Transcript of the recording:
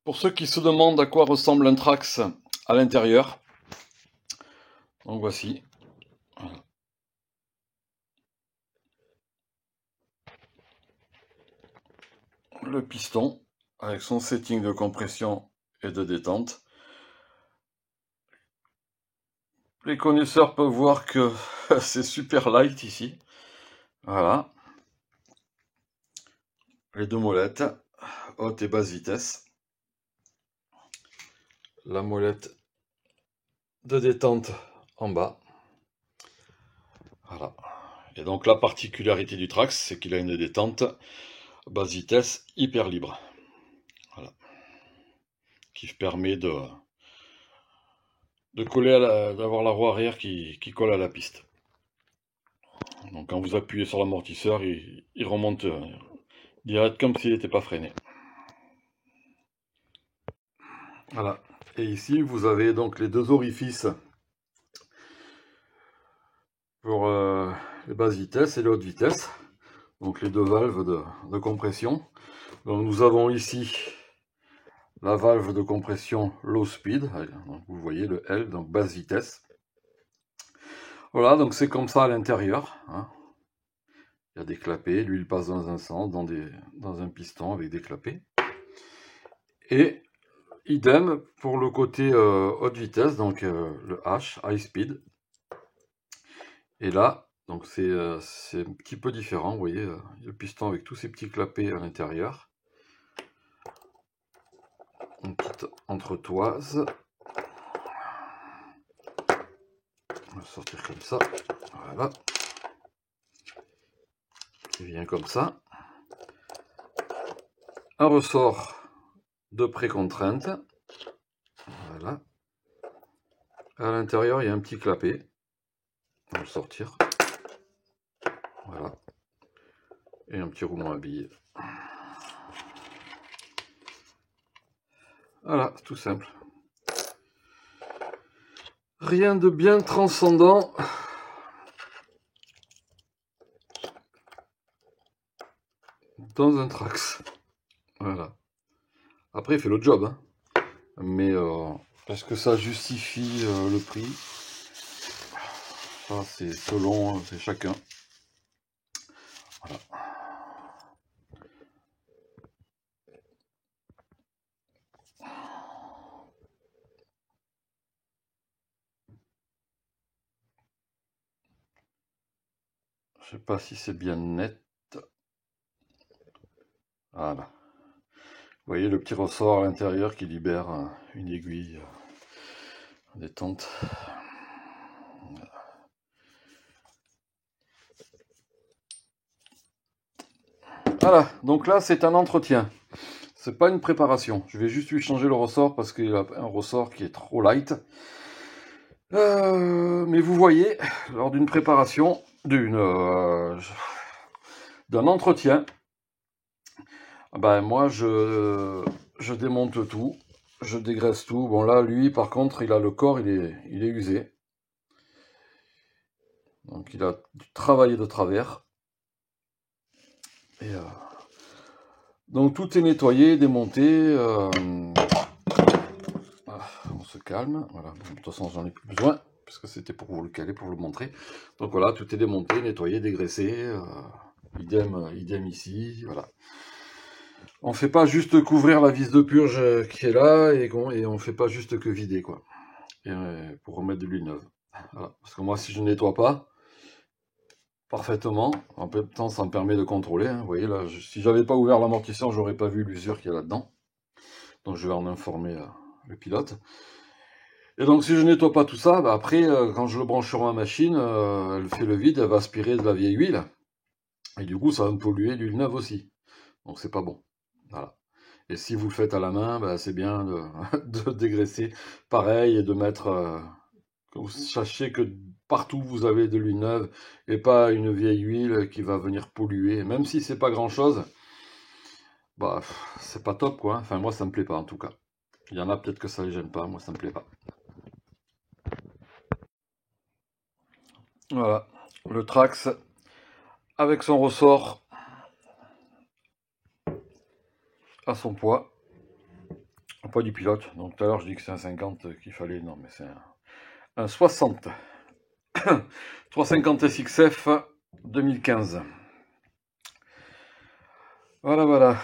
Pour ceux qui se demandent à quoi ressemble un Trax à l'intérieur, donc voici. Voilà. Le piston avec son setting de compression et de détente. Les connaisseurs peuvent voir que c'est super light ici. Voilà. Les deux molettes, haute et basse vitesse. La molette de détente en bas. Voilà. Et donc la particularité du Trax, c'est qu'il a une détente basse vitesse hyper libre. Voilà. Qui permet de coller d'avoir la roue arrière qui colle à la piste. Donc quand vous appuyez sur l'amortisseur, il remonte direct comme s'il n'était pas freiné. Voilà. Et ici, vous avez donc les deux orifices pour les basses vitesses et les hautes vitesses. Donc les deux valves de compression. Donc nous avons ici la valve de compression low speed. Donc vous voyez le L, donc basse vitesse. Voilà, donc c'est comme ça à l'intérieur. Hein. Il y a des clapets, l'huile passe dans un sens, dans un piston avec des clapets. Et idem pour le côté haute vitesse, donc le H, high speed. Et là, donc c'est un petit peu différent, vous voyez, le piston avec tous ces petits clapets à l'intérieur. Une petite entretoise. On va sortir comme ça. Voilà. Qui vient comme ça. Un ressort de précontrainte. Voilà. À l'intérieur, il y a un petit clapet. On va le sortir. Voilà. Et un petit roulement à billes. Voilà, tout simple. Rien de bien transcendant. Dans un Trax. Voilà. Après, il fait le job. Hein. Mais est-ce que ça justifie le prix? Ça, c'est selon, c'est chacun. Voilà. Je sais pas si c'est bien net. Voilà. Vous voyez le petit ressort à l'intérieur qui libère une aiguille en détente. Voilà, donc là c'est un entretien. C'est pas une préparation. Je vais juste lui changer le ressort parce qu'il a un ressort qui est trop light. Mais vous voyez, lors d'une préparation, d'un entretien, ben moi je démonte tout, je dégraisse tout. Bon là, lui par contre, il a le corps, il est usé. Donc il a travaillé de travers. Et donc tout est nettoyé, démonté. On se calme. Voilà. De toute façon, j'en ai plus besoin puisque c'était pour vous le caler, pour vous le montrer. Donc voilà, tout est démonté, nettoyé, dégraissé. Idem ici. Voilà. On fait pas juste couvrir la vis de purge qui est là et on fait pas juste que vider quoi. Et, pour remettre de l'huile neuve. Voilà. Parce que moi, si je ne nettoie pas parfaitement, en même temps, ça me permet de contrôler. Hein. Vous voyez là, si j'avais pas ouvert l'amortisseur, j'aurais pas vu l'usure qu'il y a là-dedans. Donc je vais en informer le pilote. Et donc si je nettoie pas tout ça, bah, après quand je le branche sur ma machine, elle fait le vide, elle va aspirer de la vieille huile. Et du coup ça va me polluer l'huile neuve aussi. Donc c'est pas bon. Voilà. Et si vous le faites à la main, bah, c'est bien de dégraisser pareil et de mettre... que vous sachiez que partout vous avez de l'huile neuve et pas une vieille huile qui va venir polluer. Même si c'est pas grand chose, bah c'est pas top quoi. Enfin moi ça me plaît pas en tout cas. Il y en a peut-être que ça les gêne pas, moi ça me plaît pas. Voilà, le Trax avec son ressort à son poids. Pas du pilote. Donc tout à l'heure, je dis que c'est un 50 qu'il fallait. Non, mais c'est un 60. 350 SXF 2015. Voilà, voilà.